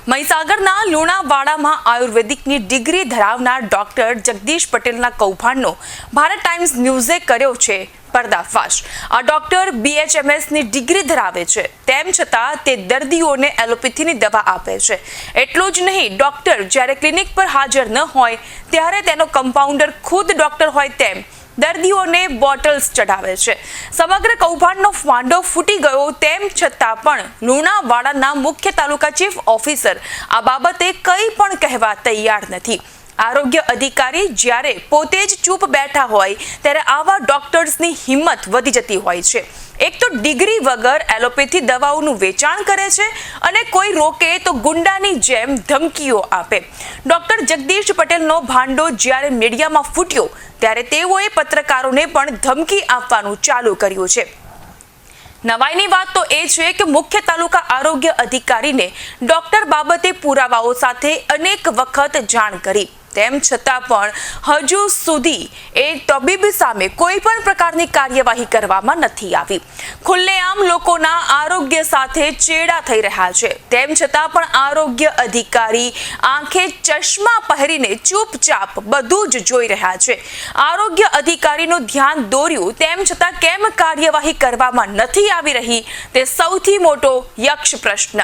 મહીસાગરના લુણાવાડામાં આયુર્વેદિકની degree ધરાવનાર doctor Jagdish પટેલના કૌભાંડનો Bharat times ન્યૂઝે કર્યો છે પર્દાફાશ। આ ડોક્ટર BHMSની ડિગ્રી ધરાવે છે, તેમ છતાં તે દર્દીઓને એલોપેથીની દવા આપે છે। એટલું જ નહીં, ડોક્ટર જ્યારે ક્લિનિક પર હાજર ન હોય ત્યારે તેનો કમ્પાઉન્ડર ખુદ ડોક્ટર હોય તેમ દર્દીઓને બોટલ્સ ચઢાવે છે। સમગ્ર કૌભાંડનો ફાંડો ફૂટી ગયો તેમ છતાં પણ લુણાવાડાના મુખ્ય તાલુકા ચીફ ઓફિસર આ બાબતે કંઈ પણ કહેવા તૈયાર નથી। આરોગ્ય અધિકારી જ્યારે પોતે જ ચૂપ બેઠા હોય ત્યારે આવા ડોક્ટર્સની હિંમત વધી જતી હોય છે। એક તો ડિગ્રી વગર એલોપેથી દવાઓનું વેચાણ કરે છે અને કોઈ રોકે તો ગુંડાની જેમ ધમકીઓ આપે। ડોક્ટર જગદીશ પટેલનો ભાંડો જ્યારે મીડિયામાં ફૂટ્યો ત્યારે તેઓએ પત્રકારોને પણ ધમકી આપવાનું ચાલુ કર્યું છે। નવાઈની વાત તો એ છે કે મુખ્ય તાલુકા આરોગ્ય અધિકારીને ડોક્ટર બાબતે પુરાવાઓ સાથે અનેક વખત જાણ કરી, તેમ છતાં પણ હજુ સુધી એ તબીબ સામે કોઈ પણ પ્રકારની કાર્યવાહી કરવામાં નથી આવી। ખુલ્લેઆમ લોકોના આરોગ્ય સાથે ચેડા થઈ રહ્યા છે, તેમ છતાં પણ આરોગ્ય અધિકારી આંખે ચશ્મા પહેરીને ચૂપચાપ બધું જ જોઈ રહ્યા છે। આરોગ્ય અધિકારીનું ધ્યાન દોર્યું તેમ છતાં કેમ કાર્યવાહી કરવામાં નથી આવી રહી તે સૌથી મોટો યક્ષ પ્રશ્ન।